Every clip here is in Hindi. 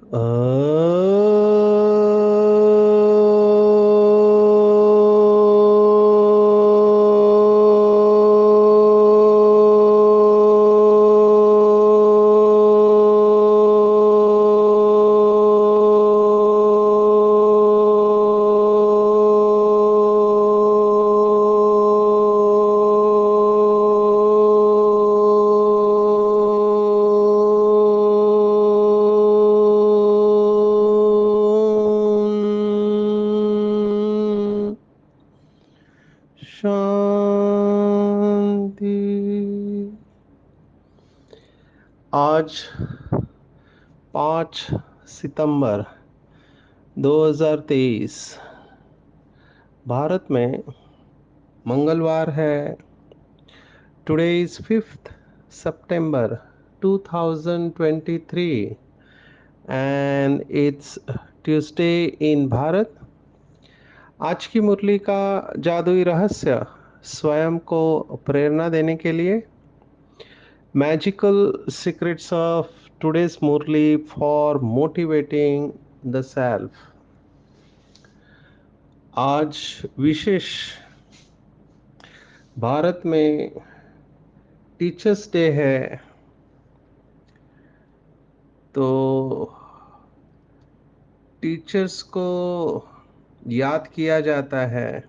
अ, शांति। आज 5 सितंबर 2023 भारत में मंगलवार है। Today is 5th September 2023 and it's Tuesday in Bharat. आज की मुरली का जादुई रहस्य स्वयं को प्रेरणा देने के लिए magical secrets of today's Murli for motivating the self. आज विशेष भारत में टीचर्स डे है, तो टीचर्स को याद किया जाता है।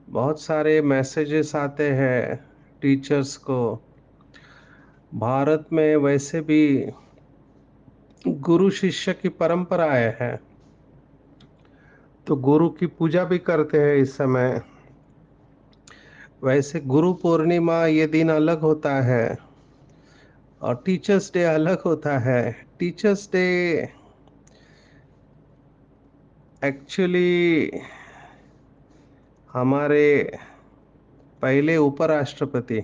बहुत सारे मैसेजेस आते हैं टीचर्स को। भारत में वैसे भी गुरु शिष्य की परंपराएं है, तो गुरु की पूजा भी करते हैं इस समय। वैसे गुरु पूर्णिमा ये दिन अलग होता है और टीचर्स डे अलग होता है। टीचर्स डे एक्चुअली हमारे पहले उपराष्ट्रपति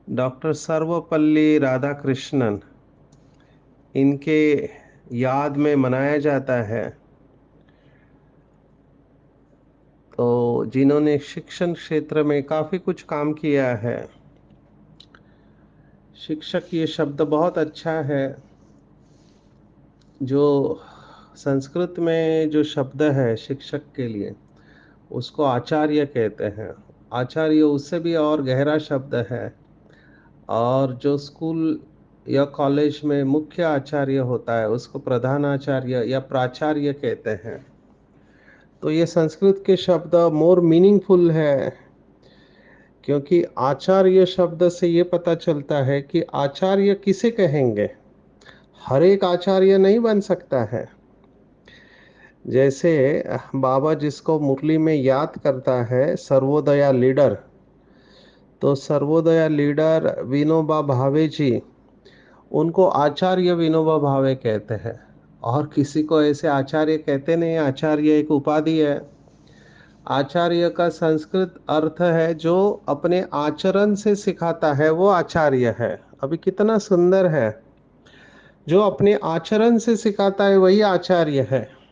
डॉक्टर सर्वपल्ली राधाकृष्णन, इनके याद में मनाया जाता है। तो जिन्होंने शिक्षण क्षेत्र में काफ़ी कुछ काम किया है। शिक्षक ये शब्द बहुत अच्छा है। जो संस्कृत में जो शब्द है शिक्षक के लिए, उसको आचार्य कहते हैं। आचार्य उससे भी और गहरा शब्द है। और जो स्कूल या कॉलेज में मुख्य आचार्य होता है उसको प्रधानाचार्य या प्राचार्य कहते हैं। तो ये संस्कृत के शब्द मोर मीनिंगफुल है, क्योंकि आचार्य शब्द से ये पता चलता है कि आचार्य किसे कहेंगे। हर एक आचार्य नहीं बन सकता है। जैसे बाबा जिसको मुरली में याद करता है सर्वोदया लीडर, तो सर्वोदया लीडर विनोबा भावे जी, उनको आचार्य विनोबा भावे कहते हैं। और किसी को ऐसे आचार्य कहते नहीं। आचार्य एक उपाधि है। आचार्य का संस्कृत अर्थ है जो अपने आचरण से सिखाता है, वो आचार्य है। अभी कितना सुंदर है, जो अपने आचरण से सिखाता है वही आचार्य है।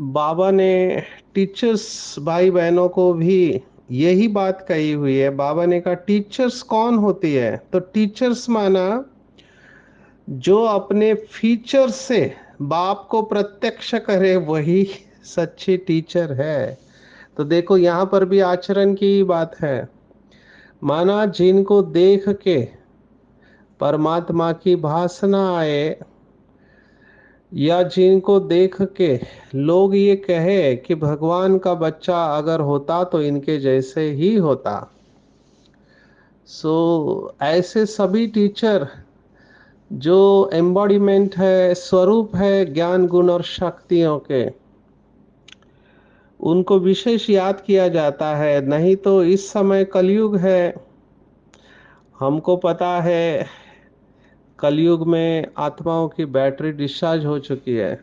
बाबा ने टीचर्स भाई बहनों को भी यही बात कही हुई है। बाबा ने कहा टीचर्स कौन होती है, तो टीचर्स माना जो अपने फीचर से बाप को प्रत्यक्ष करे वही सच्ची टीचर है। तो देखो यहाँ पर भी आचरण की बात है। माना जिनको देख के परमात्मा की भासना आए, या जिनको देख के लोग ये कहे कि भगवान का बच्चा अगर होता तो इनके जैसे ही होता। ऐसे सभी टीचर जो एम्बॉडीमेंट है, स्वरूप है ज्ञान गुण और शक्तियों के, उनको विशेष याद किया जाता है। नहीं तो इस समय कलयुग है, हमको पता है कलयुग में आत्माओं की बैटरी डिस्चार्ज हो चुकी है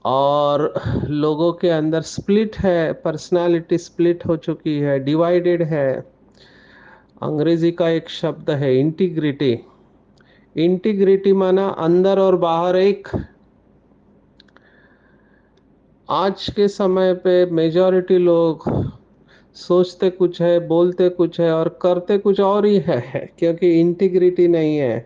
और लोगों के अंदर स्प्लिट है, पर्सनालिटी स्प्लिट हो चुकी है, डिवाइडेड है। अंग्रेजी का एक शब्द है इंटीग्रिटी। इंटीग्रिटी माना अंदर और बाहर एक। आज के समय पे मेजॉरिटी लोग सोचते कुछ है, बोलते कुछ है और करते कुछ और ही है, क्योंकि इंटीग्रिटी नहीं है,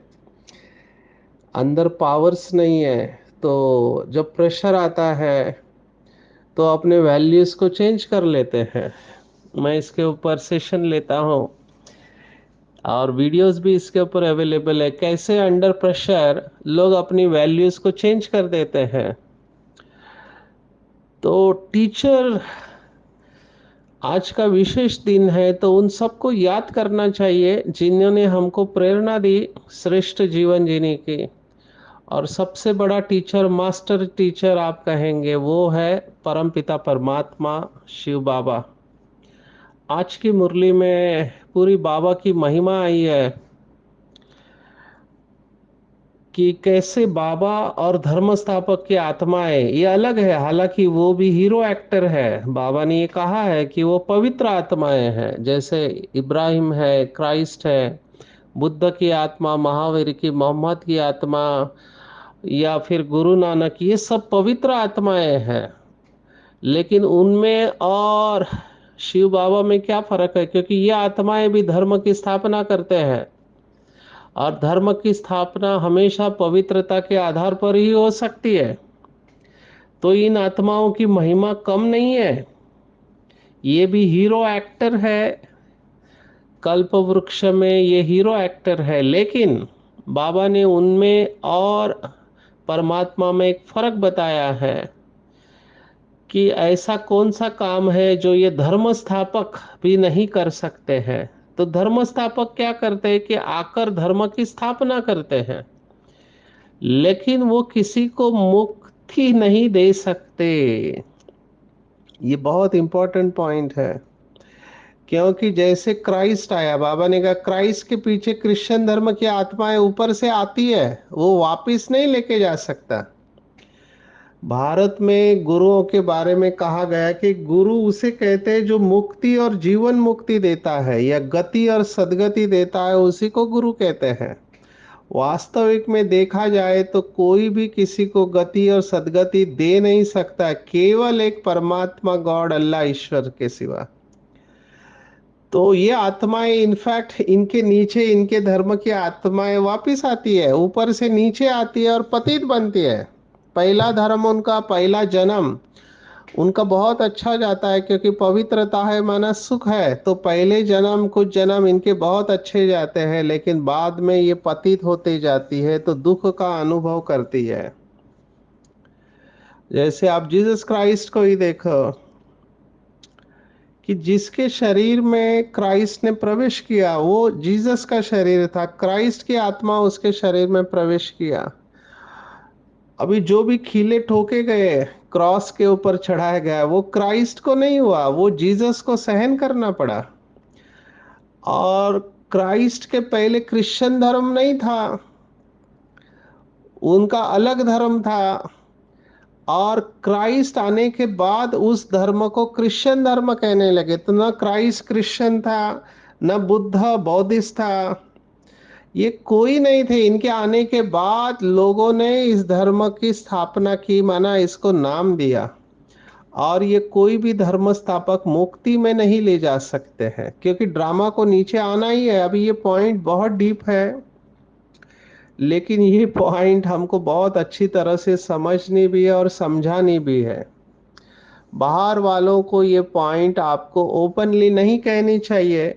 अंदर पावर्स नहीं है। तो जब प्रेशर आता है तो अपने वैल्यूज को चेंज कर लेते हैं। मैं इसके ऊपर सेशन लेता हूँ और वीडियोस भी इसके ऊपर अवेलेबल है, कैसे अंडर प्रेशर लोग अपनी वैल्यूज को चेंज कर देते हैं। तो टीचर आज का विशेष दिन है, तो उन सबको याद करना चाहिए जिन्होंने हमको प्रेरणा दी श्रेष्ठ जीवन जीने की। और सबसे बड़ा टीचर, मास्टर टीचर आप कहेंगे, वो है परमपिता परमात्मा शिव बाबा। आज की मुरली में पूरी बाबा की महिमा आई है कि कैसे बाबा और धर्म स्थापक की आत्माएं ये अलग है। हालांकि वो भी हीरो एक्टर है। बाबा ने ये कहा है कि वो पवित्र आत्माएं हैं, जैसे इब्राहिम है, क्राइस्ट है, बुद्ध की आत्मा, महावीर की, मोहम्मद की आत्मा, या फिर गुरु नानक, ये सब पवित्र आत्माएं हैं। लेकिन उनमें और शिव बाबा में क्या फर्क है? क्योंकि ये आत्माएं भी धर्म की स्थापना करते हैं, और धर्म की स्थापना हमेशा पवित्रता के आधार पर ही हो सकती है। तो इन आत्माओं की महिमा कम नहीं है। ये भी हीरो एक्टर है, कल्प वृक्ष में ये हीरो एक्टर है। लेकिन बाबा ने उनमें और परमात्मा में एक फर्क बताया है कि ऐसा कौन सा काम है जो ये धर्म स्थापक भी नहीं कर सकते हैं। तो धर्म स्थापक क्या करते हैं कि आकर धर्म की स्थापना करते हैं, लेकिन वो किसी को मुक्ति नहीं दे सकते। ये बहुत इंपॉर्टेंट पॉइंट है। क्योंकि जैसे क्राइस्ट आया, बाबा ने कहा क्राइस्ट के पीछे क्रिश्चियन धर्म की आत्माएं ऊपर से आती है, वो वापिस नहीं लेके जा सकता। भारत में गुरुओं के बारे में कहा गया कि गुरु उसे कहते हैं जो मुक्ति और जीवन मुक्ति देता है या गति और सदगति देता है, उसी को गुरु कहते हैं। वास्तविक में देखा जाए तो कोई भी किसी को गति और सदगति दे नहीं सकता, केवल एक परमात्मा गॉड अल्लाह ईश्वर के सिवा। तो ये आत्माएं इनफैक्ट इनके नीचे, इनके धर्म की आत्माएं वापिस आती है, ऊपर से नीचे आती है और पतित बनती है। पहला धर्म उनका, पहला जन्म उनका बहुत अच्छा जाता है, क्योंकि पवित्रता है माना सुख है। तो पहले जन्म, कुछ जन्म इनके बहुत अच्छे जाते हैं, लेकिन बाद में ये पतित होते जाती है, तो दुख का अनुभव करती है। जैसे आप जीसस क्राइस्ट को ही देखो कि जिसके शरीर में क्राइस्ट ने प्रवेश किया, वो जीसस का शरीर था, क्राइस्ट की आत्मा उसके शरीर में प्रवेश किया। अभी जो भी खीले ठोके गए, क्रॉस के ऊपर चढ़ाया गया, वो क्राइस्ट को नहीं हुआ, वो जीसस को सहन करना पड़ा। और क्राइस्ट के पहले क्रिश्चियन धर्म नहीं था, उनका अलग धर्म था। और क्राइस्ट आने के बाद उस धर्म को क्रिश्चियन धर्म कहने लगे। तो न क्राइस्ट क्रिश्चियन था, न बुद्ध बौद्धिस्ट था, ये कोई नहीं थे। इनके आने के बाद लोगों ने इस धर्म की स्थापना की, माना इसको नाम दिया। और ये कोई भी धर्म स्थापक मुक्ति में नहीं ले जा सकते हैं, क्योंकि ड्रामा को नीचे आना ही है। अभी ये पॉइंट बहुत डीप है, लेकिन ये पॉइंट हमको बहुत अच्छी तरह से समझनी भी है और समझानी भी है। बाहर वालों को ये पॉइंट आपको ओपनली नहीं कहनी चाहिए,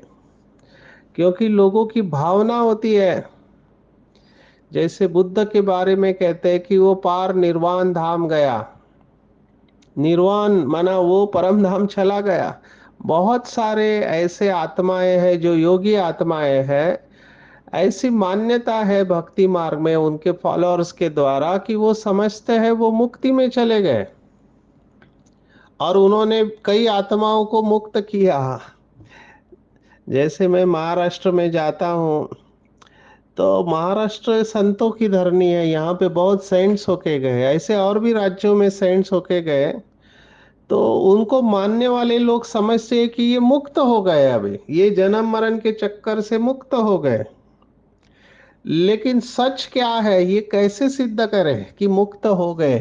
क्योंकि लोगों की भावना होती है। जैसे बुद्ध के बारे में कहते हैं कि वो पार निर्वाण धाम गया। निर्वाण माना वो परम धाम चला गया। बहुत सारे ऐसे आत्माएं हैं जो योगी आत्माएं हैं। ऐसी मान्यता है भक्ति मार्ग में उनके फॉलोअर्स के द्वारा कि वो समझते हैं वो मुक्ति में चले गए, और उन्होंने कई आत्माओं को मुक्त किया। जैसे मैं महाराष्ट्र में जाता हूँ, तो महाराष्ट्र संतों की धरनी है, यहाँ पे बहुत सेंट्स होके गए, ऐसे और भी राज्यों में सेंट्स होके गए। तो उनको मानने वाले लोग समझते हैं कि ये मुक्त हो गए, अभी ये जन्म मरण के चक्कर से मुक्त हो गए। लेकिन सच क्या है, ये कैसे सिद्ध करें कि मुक्त हो गए?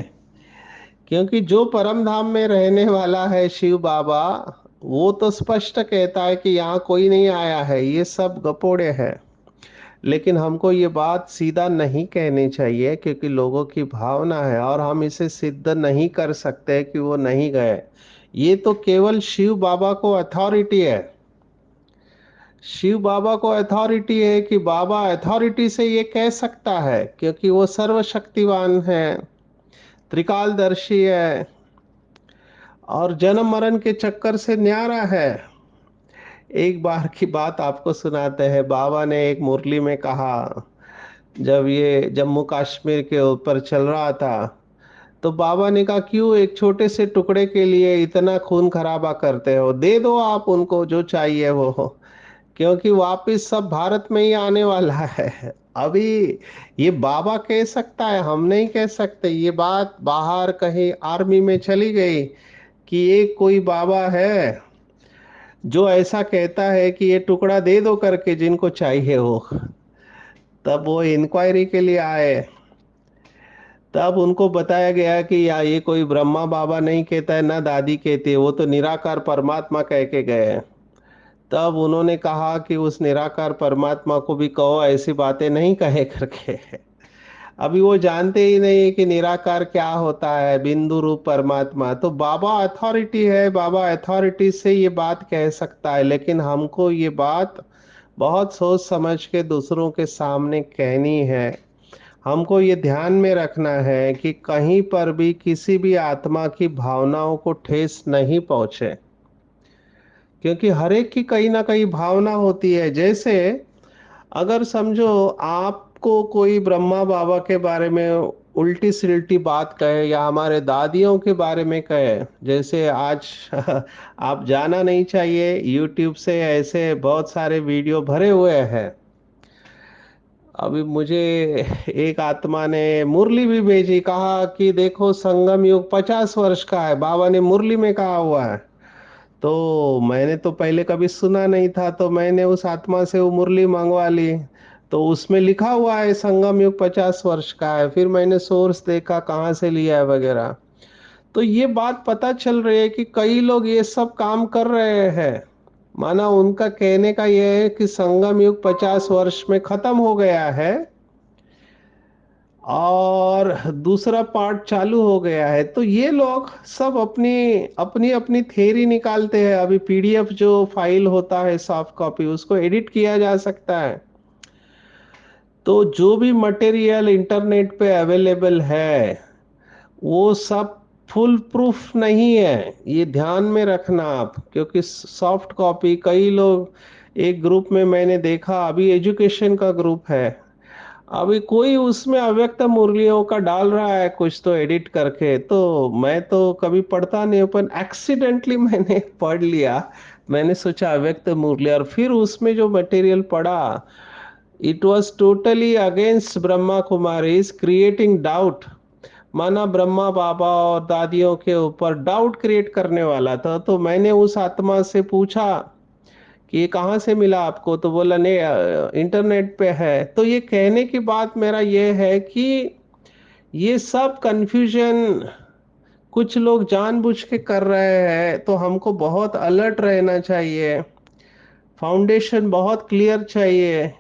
क्योंकि जो परम धाम में रहने वाला है शिव बाबा, वो तो स्पष्ट कहता है कि यहाँ कोई नहीं आया है, ये सब गपोड़े हैं। लेकिन हमको ये बात सीधा नहीं कहनी चाहिए, क्योंकि लोगों की भावना है और हम इसे सिद्ध नहीं कर सकते कि वो नहीं गए। ये तो केवल शिव बाबा को अथॉरिटी है। शिव बाबा को अथॉरिटी है कि बाबा अथॉरिटी से ये कह सकता है, क्योंकि वो सर्वशक्तिवान है, त्रिकालदर्शी है और जन्म मरण के चक्कर से न्यारा है। एक बार की बात आपको सुनाते हैं। बाबा ने एक मुरली में कहा, जब ये जम्मू कश्मीर के ऊपर चल रहा था, तो बाबा ने कहा, क्यों एक छोटे से टुकड़े के लिए इतना खून खराबा करते हो, दे दो आप उनको जो चाहिए वो, क्योंकि वापिस सब भारत में ही आने वाला है। अभी ये बाबा कह सकता है, हम नहीं कह सकते। ये बात बाहर कहीं आर्मी में चली गई कि एक कोई बाबा है जो ऐसा कहता है कि ये टुकड़ा दे दो करके जिनको चाहिए हो। तब वो इंक्वायरी के लिए आए। तब उनको बताया गया कि या ये कोई ब्रह्मा बाबा नहीं कहता है, ना दादी कहती है, वो तो निराकार परमात्मा कह के गए। तब उन्होंने कहा कि उस निराकार परमात्मा को भी कहो ऐसी बातें नहीं कहे करके। अभी वो जानते ही नहीं कि निराकार क्या होता है, बिंदु रूप परमात्मा। तो बाबा अथॉरिटी है, बाबा अथॉरिटी से ये बात कह सकता है, लेकिन हमको ये बात बहुत सोच समझ के दूसरों के सामने कहनी है। हमको ये ध्यान में रखना है कि कहीं पर भी किसी भी आत्मा की भावनाओं को ठेस नहीं पहुंचे, क्योंकि हर एक की कहीं ना कहीं भावना होती है। जैसे अगर समझो आपको कोई ब्रह्मा बाबा के बारे में उल्टी सिल्टी बात कहे या हमारे दादियों के बारे में कहे, जैसे आज आप जाना नहीं चाहिए, यूट्यूब से ऐसे बहुत सारे वीडियो भरे हुए हैं। अभी मुझे एक आत्मा ने मुरली भी भेजी, कहा कि देखो संगम युग 50 वर्ष का है, बाबा ने मुरली में कहा हुआ है। तो मैंने तो पहले कभी सुना नहीं था, तो मैंने उस आत्मा से वो मुरली मंगवा ली। तो उसमें लिखा हुआ है संगम युग 50 वर्ष का है। फिर मैंने सोर्स देखा कहाँ से लिया है वगैरह। तो ये बात पता चल रही है कि कई लोग ये सब काम कर रहे हैं। माना उनका कहने का यह है कि संगम युग 50 वर्ष में खत्म हो गया है और दूसरा पार्ट चालू हो गया है। तो ये लोग सब अपनी अपनी अपनी थ्योरी निकालते हैं। अभी पीडीएफ जो फाइल होता है सॉफ्ट कॉपी, उसको एडिट किया जा सकता है। तो जो भी मटेरियल इंटरनेट पे अवेलेबल है वो सब फुल प्रूफ नहीं है, ये ध्यान में रखना आप। क्योंकि सॉफ्ट कॉपी कई लोग, एक ग्रुप में मैंने देखा, अभी एजुकेशन का ग्रुप है, अभी कोई उसमें अव्यक्त मुरलियों का डाल रहा है कुछ तो एडिट करके। तो मैं तो कभी पढ़ता नहीं हूँ, पर एक्सीडेंटली मैंने पढ़ लिया। मैंने सोचा अव्यक्त मुरली, और फिर उसमें जो मटेरियल पढ़ा, it was totally against Brahma Kumari, creating doubt. माना ब्रह्मा बाबा और दादियों के ऊपर डाउट क्रिएट करने वाला था। तो मैंने उस आत्मा से पूछा कि ये कहाँ से मिला आपको, तो बोला नहीं इंटरनेट पे है। तो ये कहने की बात मेरा ये है कि ये सब कंफ्यूजन कुछ लोग जानबूझ के कर रहे हैं, तो हमको बहुत अलर्ट रहना चाहिए। फाउंडेशन बहुत क्लियर चाहिए।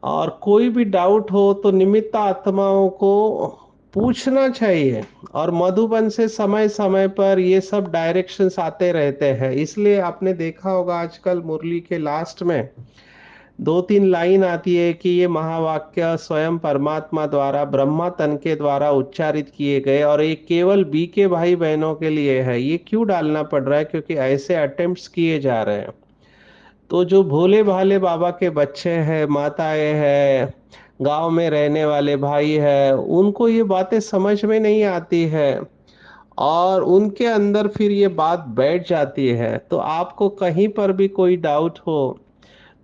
और कोई भी डाउट हो तो निमित्त आत्माओं को पूछना चाहिए। और मधुबन से समय समय पर ये सब डायरेक्शंस आते रहते हैं। इसलिए आपने देखा होगा आजकल मुरली के लास्ट में 2-3 लाइन आती है कि ये महावाक्य स्वयं परमात्मा द्वारा ब्रह्मा तन के द्वारा उच्चारित किए गए, और ये केवल बी के भाई बहनों के लिए है। ये क्यों डालना पड़ रहा है? क्योंकि ऐसे अटेम्प्ट्स किए जा रहे हैं। तो जो भोले भाले बाबा के बच्चे हैं, माताएं हैं, गांव में रहने वाले भाई हैं, उनको ये बातें समझ में नहीं आती है और उनके अंदर फिर ये बात बैठ जाती है। तो आपको कहीं पर भी कोई डाउट हो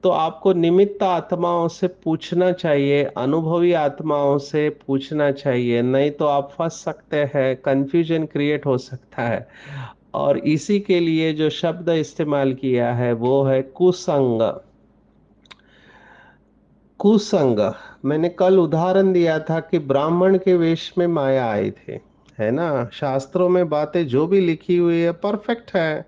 तो आपको निमित्त आत्माओं से पूछना चाहिए, अनुभवी आत्माओं से पूछना चाहिए, नहीं तो आप फंस सकते हैं, कंफ्यूजन क्रिएट हो सकता है। और इसी के लिए जो शब्द इस्तेमाल किया है वो है कुसंग। कुसंग, मैंने कल उदाहरण दिया था कि ब्राह्मण के वेश में माया आई थी, है ना। शास्त्रों में बातें जो भी लिखी हुई है परफेक्ट है,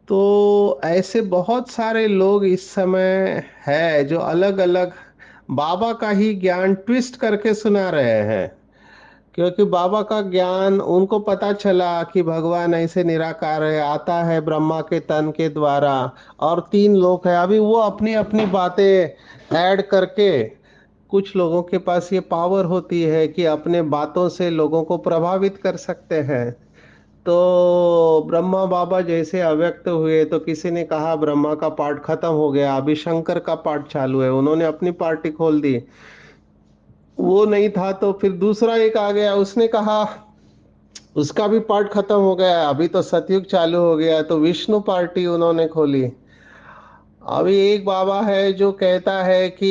तो ऐसे बहुत सारे लोग इस समय है जो अलग अलग बाबा का ही ज्ञान ट्विस्ट करके सुना रहे हैं, क्योंकि बाबा का ज्ञान उनको पता चला कि भगवान ऐसे निराकार है, आता है ब्रह्मा के तन के द्वारा और तीन लोक है। अभी वो अपनी अपनी बातें ऐड करके, कुछ लोगों के पास ये पावर होती है कि अपने बातों से लोगों को प्रभावित कर सकते हैं। तो ब्रह्मा बाबा जैसे अव्यक्त हुए तो किसी ने कहा ब्रह्मा का पार्ट खत्म हो गया, अभी शंकर का पार्ट चालू है, उन्होंने अपनी पार्टी खोल दी। वो नहीं था तो फिर दूसरा एक आ गया, उसने कहा उसका भी पार्ट खत्म हो गया, अभी तो सतयुग चालू हो गया, तो विष्णु पार्टी उन्होंने खोली। अभी एक बाबा है जो कहता है कि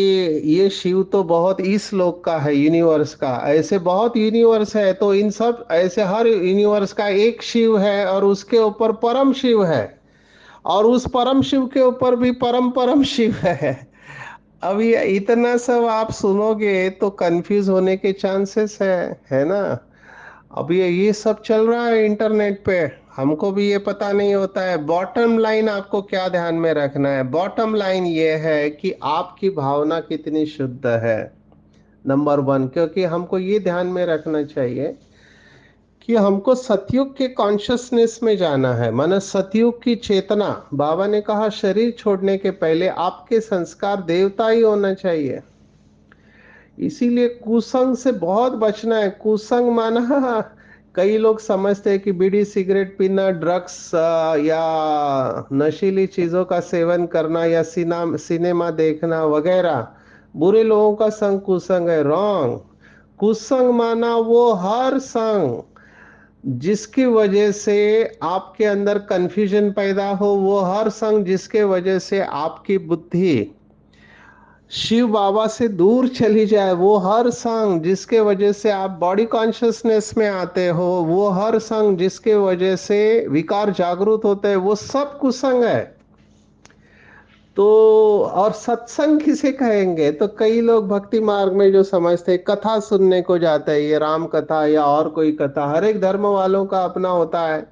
ये शिव तो बहुत इस लोक का है, यूनिवर्स का, ऐसे बहुत यूनिवर्स है, तो इन सब ऐसे हर यूनिवर्स का एक शिव है और उसके ऊपर परम शिव है, और उस परम शिव के ऊपर भी परम परम शिव है। अभी इतना सब आप सुनोगे तो कंफ्यूज होने के चांसेस है ना। अब ये सब चल रहा है इंटरनेट पे, हमको भी ये पता नहीं होता है। बॉटम लाइन आपको क्या ध्यान में रखना है, बॉटम लाइन ये है कि आपकी भावना कितनी शुद्ध है, नंबर वन। क्योंकि हमको ये ध्यान में रखना चाहिए कि हमको सतयुग के कॉन्शियसनेस में जाना है, माना सतयुग की चेतना। बाबा ने कहा शरीर छोड़ने के पहले आपके संस्कार देवता ही होना चाहिए। इसीलिए कुसंग से बहुत बचना है। कुसंग माना कई लोग समझते हैं कि बीड़ी सिगरेट पीना, ड्रग्स या नशीली चीजों का सेवन करना या सिनेमा देखना वगैरह बुरे लोगों का संग कुसंग है। रॉन्ग। कुसंग माना वो हर संग जिसकी वजह से आपके अंदर कंफ्यूजन पैदा हो, वो हर संग जिसके वजह से आपकी बुद्धि शिव बाबा से दूर चली जाए, वो हर संग जिसके वजह से आप बॉडी कॉन्शियसनेस में आते हो, वो हर संग जिसके वजह से विकार जागृत होते हैं, वो सब कुसंग है। तो और सत्संग किसे कहेंगे, तो कई लोग भक्ति मार्ग में जो समझते हैं कथा सुनने को जाते हैं, ये राम कथा या और कोई कथा, हर एक धर्म वालों का अपना होता है।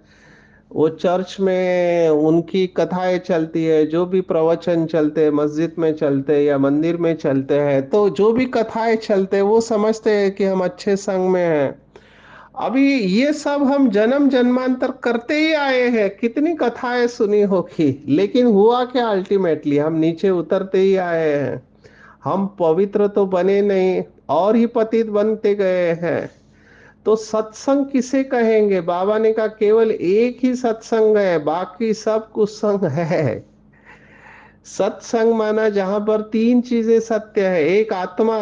वो चर्च में उनकी कथाएं चलती है, जो भी प्रवचन चलते हैं मस्जिद में चलते हैं या मंदिर में चलते हैं, तो जो भी कथाएं चलते हैं वो समझते हैं कि हम अच्छे संग में हैं। अभी ये सब हम जन्म जन्मांतर करते ही आए हैं, कितनी कथाएं सुनी होगी, लेकिन हुआ क्या, अल्टीमेटली हम नीचे उतरते ही आए हैं। हम पवित्र तो बने नहीं और ही पतित बनते गए हैं। तो सत्संग किसे कहेंगे, बाबा ने कहा केवल एक ही सत्संग है, बाकी सब कुसंग है। सत्संग माना जहां पर तीन चीजें सत्य है। एक आत्मा,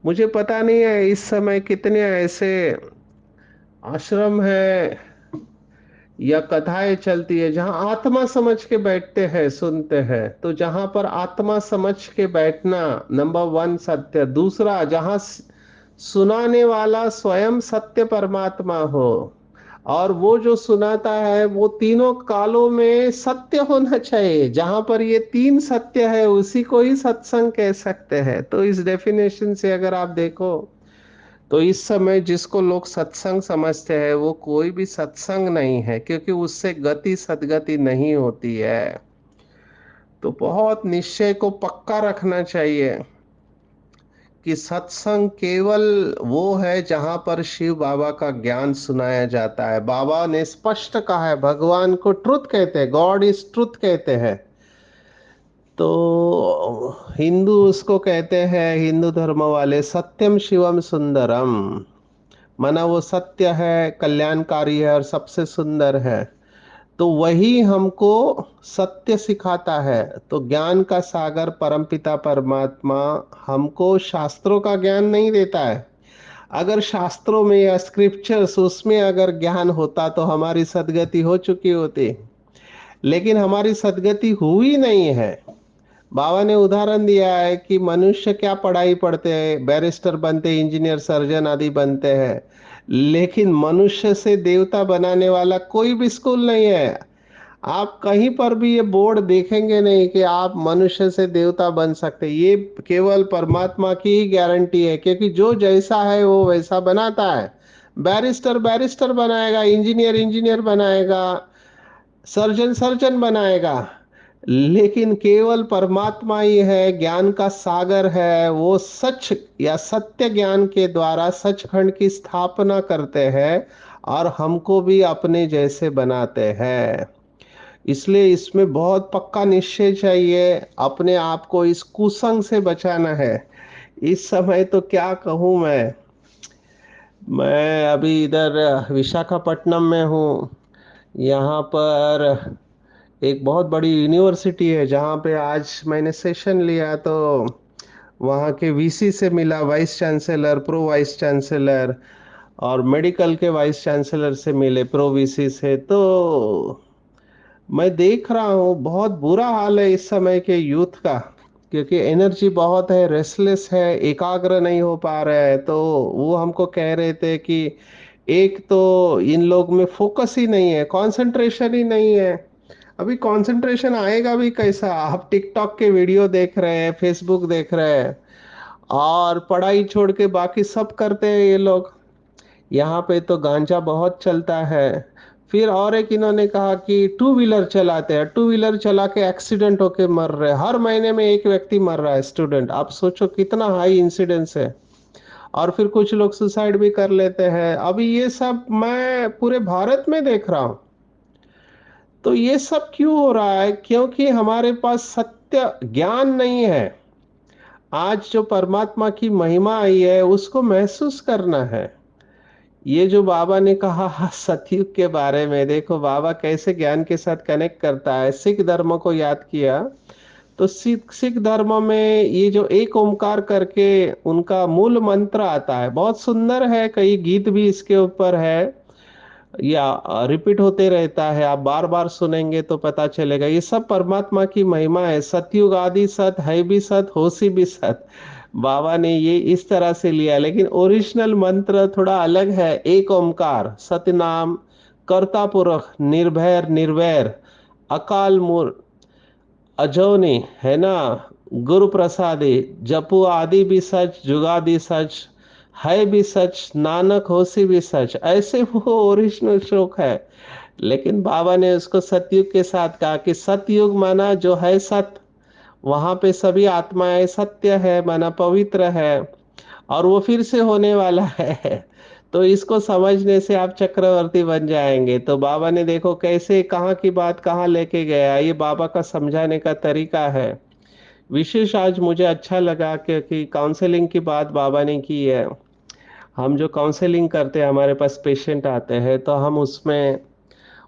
मुझे पता नहीं है इस समय कितने ऐसे आश्रम है या कथाएं चलती है जहां आत्मा समझ के बैठते हैं सुनते हैं। तो जहां पर आत्मा समझ के बैठना नंबर वन सत्य। दूसरा, जहां सुनाने वाला स्वयं सत्य परमात्मा हो, और वो जो सुनाता है वो तीनों कालों में सत्य होना चाहिए। जहां पर ये तीन सत्य है उसी को ही सत्संग कह सकते हैं। तो इस डेफिनेशन से अगर आप देखो तो इस समय जिसको लोग सत्संग समझते हैं वो कोई भी सत्संग नहीं है, क्योंकि उससे गति सदगति नहीं होती है। तो बहुत निश्चय को पक्का रखना चाहिए कि सत्संग केवल वो है जहां पर शिव बाबा का ज्ञान सुनाया जाता है। बाबा ने स्पष्ट कहा है, भगवान को ट्रुथ कहते हैं, गॉड इज ट्रुथ कहते हैं। तो हिंदू उसको कहते हैं, हिंदू धर्म वाले सत्यम शिवम सुंदरम, माना वो सत्य है, कल्याणकारी है और सबसे सुंदर है। तो वही हमको सत्य सिखाता है। तो ज्ञान का सागर परमपिता परमात्मा हमको शास्त्रों का ज्ञान नहीं देता है। अगर शास्त्रों में या स्क्रिप्चर्स उसमें अगर ज्ञान होता तो हमारी सदगति हो चुकी होती, लेकिन हमारी सदगति हुई नहीं है। बाबा ने उदाहरण दिया है कि मनुष्य क्या पढ़ाई पढ़ते हैं, बैरिस्टर बनते हैं, इंजीनियर सर्जन आदि बनते हैं, लेकिन मनुष्य से देवता बनाने वाला कोई भी स्कूल नहीं है। आप कहीं पर भी ये बोर्ड देखेंगे नहीं कि आप मनुष्य से देवता बन सकते। ये केवल परमात्मा की ही गारंटी है, क्योंकि जो जैसा है वो वैसा बनाता है। बैरिस्टर बैरिस्टर बनाएगा, इंजीनियर इंजीनियर बनाएगा, सर्जन सर्जन बनाएगा, लेकिन केवल परमात्मा ही है, ज्ञान का सागर है, वो सच या सत्य ज्ञान के द्वारा सचखंड की स्थापना करते हैं और हमको भी अपने जैसे बनाते हैं। इसलिए इसमें बहुत पक्का निश्चय चाहिए, अपने आप को इस कुसंग से बचाना है। इस समय तो क्या कहूँ मैं अभी इधर विशाखापट्टनम में हूँ। यहाँ पर एक बहुत बड़ी यूनिवर्सिटी है जहाँ पे आज मैंने सेशन लिया, तो वहाँ के वीसी से मिला, vice chancellor, pro vice chancellor, और मेडिकल के वाइस चांसलर से मिले, प्रो वीसी से। तो मैं देख रहा हूँ बहुत बुरा हाल है इस समय के यूथ का, क्योंकि एनर्जी बहुत है, रेस्टलेस है, एकाग्र नहीं हो पा रहे हैं। तो वो हमको कह रहे थे कि एक तो इन लोग में फोकस ही नहीं है, कंसंट्रेशन ही नहीं है। अभी कंसंट्रेशन आएगा भी कैसा? आप टिकटॉक के वीडियो देख रहे हैं, फेसबुक देख रहे हैं, और पढ़ाई छोड़ के बाकी सब करते हैं ये लोग। यहाँ पे तो गांजा बहुत चलता है। फिर और एक इन्होंने कहा कि टू व्हीलर चलाते हैं, टू व्हीलर चला के एक्सीडेंट होके मर रहे हैं, हर महीने में एक व्यक्ति मर रहा है, स्टूडेंट। आप सोचो कितना हाई इंसिडेंस है। और फिर कुछ लोग सुसाइड भी कर लेते हैं। अभी ये सब मैं पूरे भारत में देख रहा हूँ। तो ये सब क्यों हो रहा है? क्योंकि हमारे पास सत्य ज्ञान नहीं है। आज जो परमात्मा की महिमा आई है उसको महसूस करना है। ये जो बाबा ने कहा सतयुग के बारे में, देखो बाबा कैसे ज्ञान के साथ कनेक्ट करता है। सिख धर्म को याद किया तो सिख सिख धर्म में ये जो एक ओमकार करके उनका मूल मंत्र आता है, बहुत सुंदर है, कई गीत भी इसके ऊपर है, या रिपीट होते रहता है। आप बार बार सुनेंगे तो पता चलेगा, ये सब परमात्मा की महिमा है। सतयुग आदि सत है भी सत, होसी भी सत। बाबा ने ये इस तरह से लिया, लेकिन ओरिजिनल मंत्र थोड़ा अलग है। एक ओमकार, सतनाम, कर्ता पुरख, निर्भैर निर्वैर, अकाल मूर्त, अजोनी, है ना, गुरु प्रसादी, जपु आदि भी सच, जुगादि सच, है भी सच, नानक होसी भी सच, ऐसे वो ओरिजिनल श्लोक है। लेकिन बाबा ने उसको सतयुग के साथ कहा कि सतयुग माना जो है सत, वहां पे सभी आत्माएं सत्य है, माना पवित्र है, और वो फिर से होने वाला है। तो इसको समझने से आप चक्रवर्ती बन जाएंगे। तो बाबा ने देखो कैसे कहाँ की बात कहाँ लेके गया, ये बाबा का समझाने का तरीका है। विशेष आज मुझे अच्छा लगा क्योंकि काउंसलिंग की बात बाबा ने की है। हम जो काउंसलिंग करते हैं, हमारे पास पेशेंट आते हैं, तो हम उसमें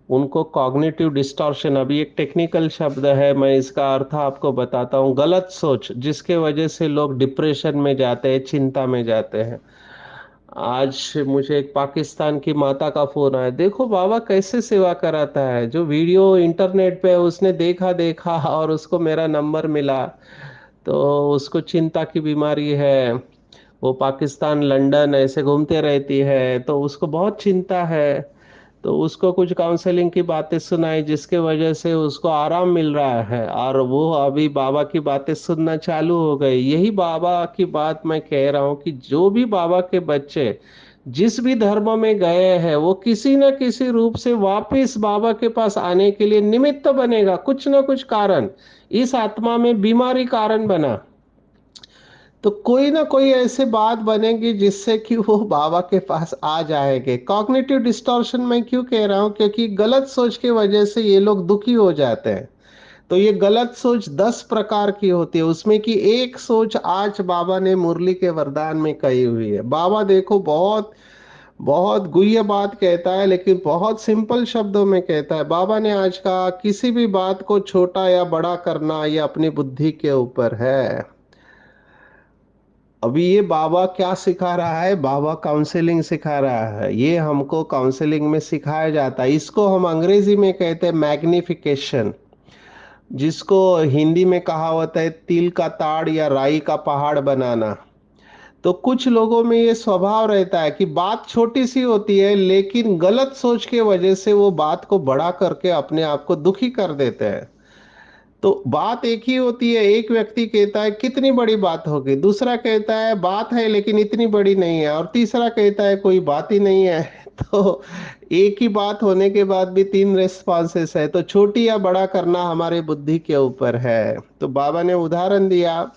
उनको कॉग्निटिव डिस्टॉर्शन, अभी एक टेक्निकल शब्द है, मैं इसका अर्थ आपको बताता हूँ, गलत सोच जिसके वजह से लोग डिप्रेशन में जाते हैं, चिंता में जाते हैं। आज मुझे एक पाकिस्तान की माता का फोन आया, देखो बाबा कैसे सेवा कराता है। जो वीडियो इंटरनेट पे उसने देखा देखा और उसको मेरा नंबर मिला। तो उसको चिंता की बीमारी है, वो पाकिस्तान लंदन ऐसे घूमते रहती है, तो उसको बहुत चिंता है। तो उसको कुछ काउंसलिंग की बातें सुनाई जिसके वजह से उसको आराम मिल रहा है, और वो अभी बाबा की बातें सुनना चालू हो गई। यही बाबा की बात मैं कह रहा हूँ कि जो भी बाबा के बच्चे जिस भी धर्म में गए हैं, वो किसी न किसी रूप से वापस बाबा के पास आने के लिए निमित्त बनेगा, कुछ न कुछ कारण इस आत्मा में बीमारी कारण बना। तो कोई ना कोई ऐसे बात बनेगी जिससे कि वो बाबा के पास आ जाएंगे। कॉग्निटिव डिस्टॉर्शन मैं क्यों कह रहा हूँ? क्योंकि गलत सोच की वजह से ये लोग दुखी हो जाते हैं। तो ये गलत सोच 10 प्रकार की होती है, उसमें की एक सोच आज बाबा ने मुरली के वरदान में कही हुई है। बाबा देखो बहुत बहुत गुह्य बात कहता है, लेकिन बहुत सिंपल शब्दों में कहता है। बाबा ने आज कहा किसी भी बात को छोटा या बड़ा करना ये अपनी बुद्धि के ऊपर है। अभी ये बाबा क्या सिखा रहा है? बाबा काउंसलिंग सिखा रहा है। ये हमको काउंसलिंग में सिखाया जाता है, इसको हम अंग्रेजी में कहते हैं मैग्निफिकेशन, जिसको हिंदी में कहावत है तिल का ताड़ या राई का पहाड़ बनाना। तो कुछ लोगों में ये स्वभाव रहता है कि बात छोटी सी होती है, लेकिन गलत सोच के वजह से वो बात को बड़ा करके अपने आप को दुखी कर देते हैं। तो बात एक ही होती है, एक व्यक्ति कहता है कितनी बड़ी बात होगी, दूसरा कहता है बात है लेकिन इतनी बड़ी नहीं है, और तीसरा कहता है कोई बात ही नहीं है। तो एक ही बात होने के बाद भी तीन रिस्पॉन्सेस है, तो छोटी या बड़ा करना हमारे बुद्धि के ऊपर है। तो बाबा ने उदाहरण दिया,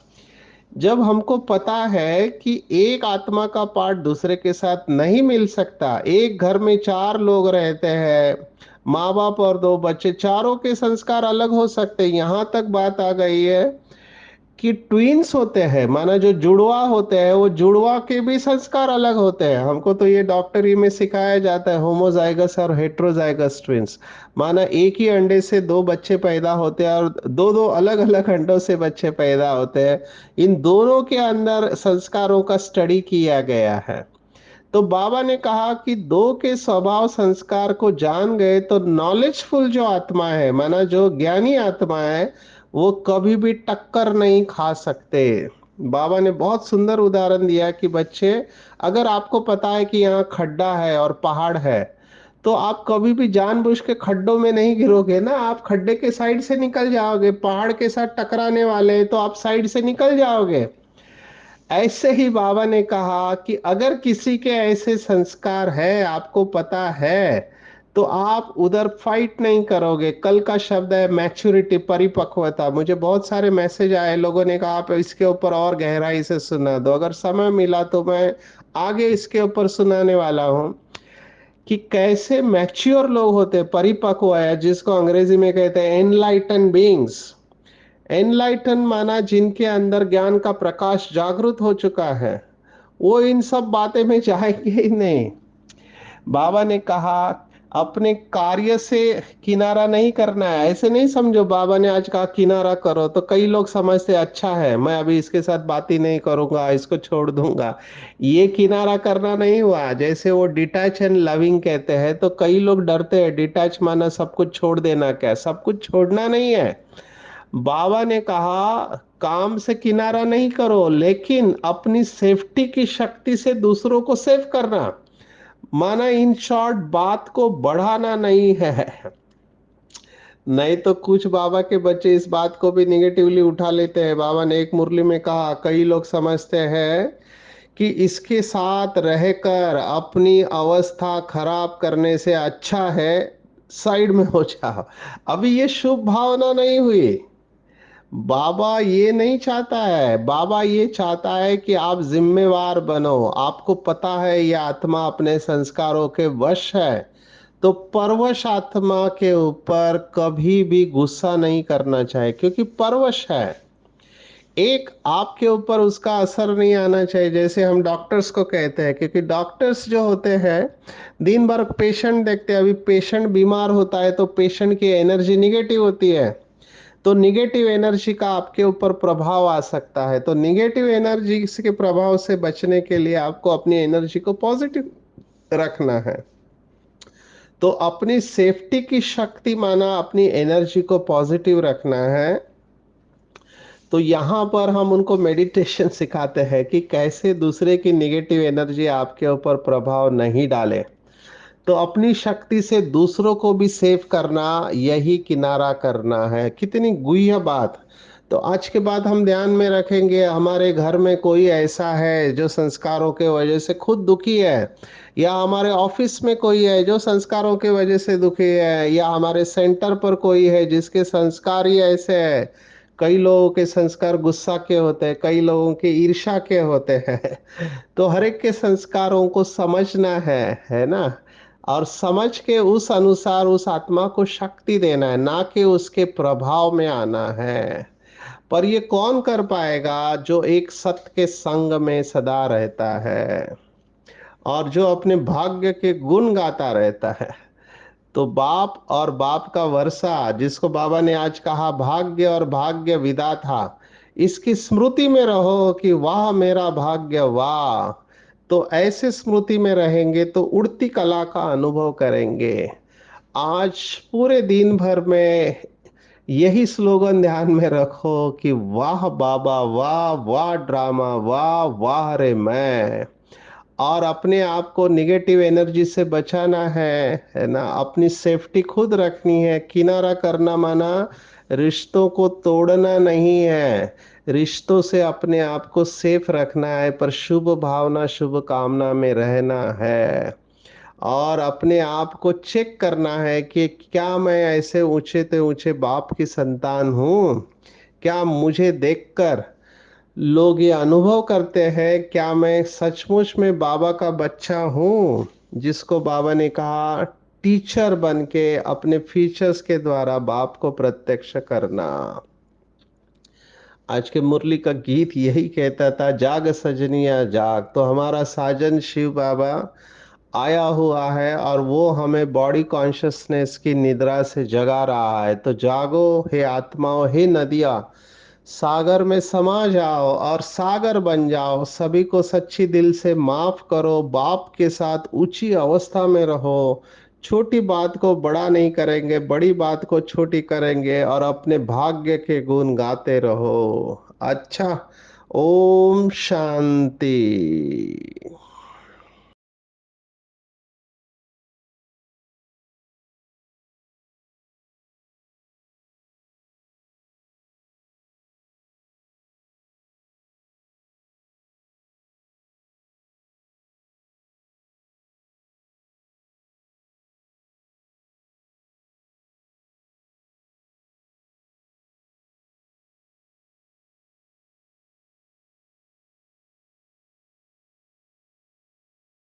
जब हमको पता है कि एक आत्मा का पार्ट दूसरे के साथ नहीं मिल सकता, एक घर में चार लोग रहते हैं, माँ बाप और दो बच्चे, चारों के संस्कार अलग हो सकते हैं। यहां तक बात आ गई है कि ट्विन्स होते हैं, माना जो जुड़वा होते हैं, वो जुड़वा के भी संस्कार अलग होते हैं। हमको तो ये डॉक्टरी में सिखाया जाता है, होमोजाइगस और हेट्रोजाइगस ट्विन्स, माना एक ही अंडे से दो बच्चे पैदा होते हैं और दो दो अलग अलग अंडों से बच्चे पैदा होते हैं। इन दोनों के अंदर संस्कारों का स्टडी किया गया है। तो बाबा ने कहा कि दो के स्वभाव संस्कार को जान गए तो नॉलेजफुल जो आत्मा है, माना जो ज्ञानी आत्मा है, वो कभी भी टक्कर नहीं खा सकते। बाबा ने बहुत सुंदर उदाहरण दिया कि बच्चे, अगर आपको पता है कि यहाँ खड्डा है और पहाड़ है, तो आप कभी भी जानबूझ के खड्डों में नहीं गिरोगे ना, आप खड्डे के साइड से निकल जाओगे। पहाड़ के साथ टकराने वाले हैं तो आप साइड से निकल जाओगे। ऐसे ही बाबा ने कहा कि अगर किसी के ऐसे संस्कार है, आपको पता है, तो आप उधर फाइट नहीं करोगे। कल का शब्द है मैच्योरिटी, परिपक्वता। मुझे बहुत सारे मैसेज आए, लोगों ने कहा आप इसके ऊपर और गहराई से सुना दो। अगर समय मिला तो मैं आगे इसके ऊपर सुनाने वाला हूं कि कैसे मैच्योर लोग होते हैं, परिपक्व है, जिसको अंग्रेजी में कहते हैं एनलाइटन बीइंग्स। एनलाइटन माना जिनके अंदर ज्ञान का प्रकाश जागृत हो चुका है, वो इन सब बातें में जाएंगे ही नहीं। बाबा ने कहा अपने कार्य से किनारा नहीं करना है। ऐसे नहीं समझो बाबा ने आज कहा किनारा करो तो कई लोग समझते अच्छा है, मैं अभी इसके साथ बात ही नहीं करूंगा, इसको छोड़ दूंगा। ये किनारा करना नहीं हुआ। जैसे वो डिटैच एंड लविंग कहते हैं, तो कई लोग डरते हैं, डिटैच माना सब कुछ छोड़ देना, क्या सब कुछ छोड़ना नहीं है। बाबा ने कहा काम से किनारा नहीं करो, लेकिन अपनी सेफ्टी की शक्ति से दूसरों को सेव करना। माना इन शॉर्ट बात को बढ़ाना नहीं है। नहीं तो कुछ बाबा के बच्चे इस बात को भी निगेटिवली उठा लेते हैं। बाबा ने एक मुरली में कहा कई लोग समझते हैं कि इसके साथ रहकर अपनी अवस्था खराब करने से अच्छा है साइड में हो जाओ। अभी ये शुभ भावना नहीं हुई। बाबा ये नहीं चाहता है। बाबा ये चाहता है कि आप जिम्मेवार बनो। आपको पता है ये आत्मा अपने संस्कारों के वश है, तो परवश आत्मा के ऊपर कभी भी गुस्सा नहीं करना चाहिए, क्योंकि परवश है। एक आपके ऊपर उसका असर नहीं आना चाहिए। जैसे हम डॉक्टर्स को कहते हैं, क्योंकि डॉक्टर्स जो होते हैं दिन भर पेशेंट देखते हैं। अभी पेशेंट बीमार होता है तो पेशेंट की एनर्जी निगेटिव होती है, तो निगेटिव एनर्जी का आपके ऊपर प्रभाव आ सकता है। तो निगेटिव एनर्जी के प्रभाव से बचने के लिए आपको अपनी एनर्जी को पॉजिटिव रखना है। तो अपनी सेफ्टी की शक्ति माना अपनी एनर्जी को पॉजिटिव रखना है। तो यहाँ पर हम उनको मेडिटेशन सिखाते हैं कि कैसे दूसरे की निगेटिव एनर्जी आपके ऊपर प्रभाव नहीं डाले। तो अपनी शक्ति से दूसरों को भी सेव करना, यही किनारा करना है। कितनी गुह्य बात। तो आज के बाद हम ध्यान में रखेंगे, हमारे घर में कोई ऐसा है जो संस्कारों के वजह से खुद दुखी है, या हमारे ऑफिस में कोई है जो संस्कारों के वजह से दुखी है, या हमारे सेंटर पर कोई है जिसके संस्कार ही ऐसे है। कई लोगों के संस्कार गुस्सा के होते हैं, कई लोगों के ईर्ष्या के होते हैं। तो हर एक के संस्कारों को समझना है ना, और समझ के उस अनुसार उस आत्मा को शक्ति देना है, ना कि उसके प्रभाव में आना है। पर ये कौन कर पाएगा? जो एक सत्य के संग में सदा रहता है और जो अपने भाग्य के गुण गाता रहता है। तो बाप और बाप का वर्षा, जिसको बाबा ने आज कहा भाग्य और भाग्य विधाता, इसकी स्मृति में रहो कि वाह मेरा भाग्य वाह। तो ऐसे स्मृति में रहेंगे तो उड़ती कला का अनुभव करेंगे। आज पूरे दिन भर में यही स्लोगन ध्यान में रखो कि वाह बाबा वाह, वाह ड्रामा वाह, वाह रे मैं। और अपने आप को निगेटिव एनर्जी से बचाना है ना। अपनी सेफ्टी खुद रखनी है। किनारा करना माना रिश्तों को तोड़ना नहीं है, रिश्तों से अपने आप को सेफ रखना है, पर शुभ भावना शुभ कामना में रहना है। और अपने आप को चेक करना है कि क्या मैं ऐसे ऊंचे ते ऊंचे बाप की संतान हूँ? क्या मुझे देखकर लोग ये अनुभव करते हैं, क्या मैं सचमुच में बाबा का बच्चा हूँ, जिसको बाबा ने कहा टीचर बन के अपने फीचर्स के द्वारा बाप को प्रत्यक्ष करना। आज के मुरली का गीत यही कहता था, जाग सजनिया जाग। तो हमारा साजन शिव बाबा आया हुआ है और वो हमें बॉडी कॉन्शियसनेस की निद्रा से जगा रहा है। तो जागो हे आत्माओं, हे नदियाँ, सागर में समा जाओ और सागर बन जाओ। सभी को सच्ची दिल से माफ करो, बाप के साथ ऊंची अवस्था में रहो। छोटी बात को बड़ा नहीं करेंगे, बड़ी बात को छोटी करेंगे और अपने भाग्य के गुण गाते रहो। अच्छा, ओम शांति।